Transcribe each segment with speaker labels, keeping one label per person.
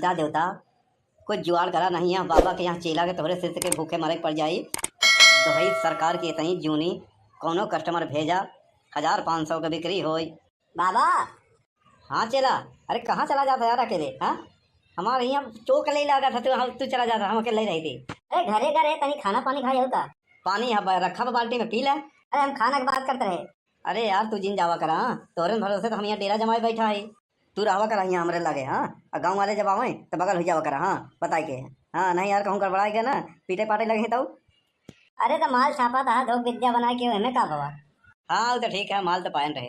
Speaker 1: पपीता देवता कुछ जुगाड़ करा नहीं है बाबा के यहाँ चेला के तोहरे सिर के भूखे मरे पड़ जाई तो भाई सरकार की इतनी जूनी कोनो कस्टमर भेजा 1500 की बिक्री होई।
Speaker 2: बाबा
Speaker 1: हाँ चेला, अरे कहाँ चला जाता यार अकेले? हाँ हमारे यहाँ चौक ले लगा था तू चला जाता, हम अकेले रही थी।
Speaker 2: अरे घरे घरे तनी खाना पानी खाए होता।
Speaker 1: पानी यहाँ रखा बाल्टी में पी ले।
Speaker 2: अरे हम खाना की बात करते रहे।
Speaker 1: अरे यार तू जिन जावा करा, तोरे भरोसे तो हम यहाँ डेरा जमाए बैठा है, तू रहवा करा यहाँ हमारे लगे। हाँ और गाँव वाले जब आवे तो बगल हो जावा करा। हाँ बताए के हाँ नहीं यार कहूँ गड़बड़ाई गया ना पीटे पाटे लगे तो।
Speaker 2: अरे तो माल छापा था धोख विद्या बना के हमें का बाबा।
Speaker 1: हाँ तो ठीक है, माल तो पायन रहे।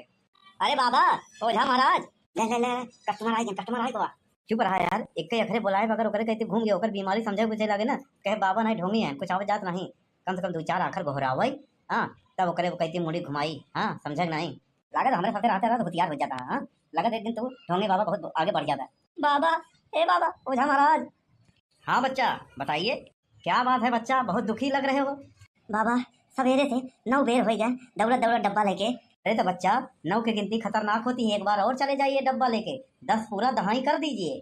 Speaker 2: अरे बाबा ओझा महाराज ले ले ले कस्टमर आए बाबा।
Speaker 1: चुप रहा यार, एक ही अखरे बोलाए अगर ओकरे कहते घूम गए ओकर बीमारी समझे कुछ लगे ना कहे बाबा नहीं ढोंगी है कुछ आवत जात नहीं, कम से कम 2-4 आखर घोरावई। हाँ तब ओकरे को कहती मुड़ी घुमाई। हाँ समझे नहीं लागत हमारे साथ रहता रहा तो होशियार हो जाता। हाँ लागत एक दिन तू ढोंगे बाबा बहुत आगे बढ़ जाता।
Speaker 2: बाबा ए बाबा ओझा महाराज।
Speaker 1: हाँ बच्चा बताइए क्या बात है बच्चा, बहुत दुखी लग रहे हो।
Speaker 2: बाबा सवेरे से 9 बेर हो गए दौड़ा दौड़ा डब्बा लेके।
Speaker 1: अरे तो बच्चा 9 की गिनती खतरनाक होती है, एक बार और चले जाइए डब्बा लेके 10 पूरा दहाई कर दीजिए।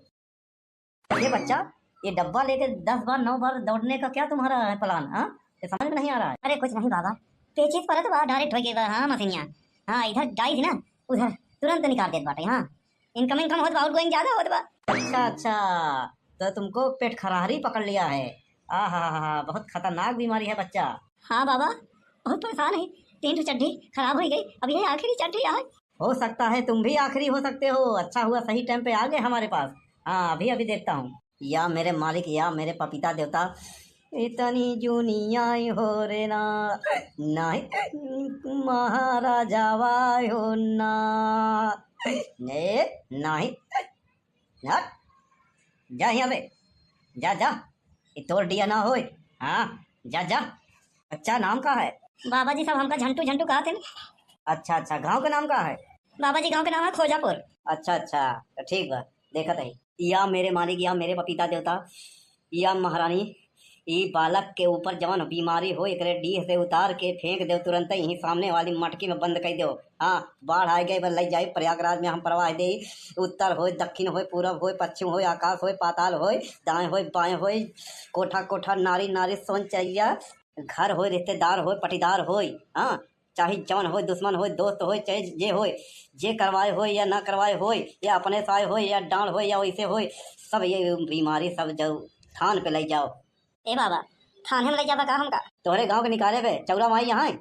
Speaker 1: ये बच्चा ये डब्बा लेके 10 बार 9 बार दौड़ने का क्या तुम्हारा है प्लान? हाँ ये समझ में नहीं आ रहा है।
Speaker 2: अरे कुछ नहीं बाबा, पेचिस पर तो बाहर डायरेक्ट हो गए। हाँ मशीनिया हाँ इधर डाई थी ना उधर तुरंत निकाल देते बाटे। हाँ इनकमिंग कम होत बा आउटगोइंग ज्यादा होत बा।
Speaker 1: अच्छा अच्छा तो तुमको पेट खरारी पकड़ लिया है। आहा बहुत खतरनाक बीमारी है बच्चा।
Speaker 2: हाँ बाबा बहुत परेशान है, 3 चड्डी खराब हो गई, अब ये आखिरी चड्डी है।
Speaker 1: हो सकता है तुम भी आखिरी हो सकते हो, अच्छा हुआ सही टाइम पे आ गए हमारे पास। हाँ अभी अभी देखता हूँ। या मेरे मालिक या मेरे पपीता देवता इतनी जूनिया हो रे ना नहीं महाराजा वाय हो ना नहीं हट, जा यहाँ पे जा जा ये तोड़ दिया ना हो। हाँ जा जा। अच्छा नाम का है?
Speaker 2: बाबा जी सब हमका झंटू झंटू कहते हैं।
Speaker 1: अच्छा अच्छा गांव का नाम का है?
Speaker 2: बाबा जी गांव का नाम है खोजापुर।
Speaker 1: अच्छा अच्छा तो ठीक है देखा था। या मेरे मालिक या मेरे पपीता देवता या महारानी ये बालक के ऊपर जवन बीमारी हो एकरे डीह से उतार के फेंक दो तुरंत ही सामने वाली मटकी में बंद कर दो। हाँ बाढ़ आ गई ले जाए प्रयागराज में हम परवाह दे, उत्तर हो दक्षिण हो पूरब हो पश्चिम हो आकाश हो पाताल हो दाएं हो बाएं हो कोठा कोठा नारी नारी सोन चाहिए घर हो रिश्तेदार हो पटीदार हो। हाँ चाहे जवन हो दुश्मन हो दोस्त हो चाहे जे हो जे करवाए हो या ना करवाए हो या अपने साय हो या डांड हो या वैसे हो सब ये बीमारी सब जाओ थान पे ले जाओ।
Speaker 2: ए बाबा थाने में ले जाबा का हमका?
Speaker 1: तोहरे गांव के निकाले पे चौरा माई यहाँ है।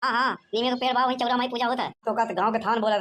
Speaker 2: हाँ हाँ नीमे का पेड़ बा वही चौरा माई पूजा होता है।
Speaker 1: तो का गांव के थान बोला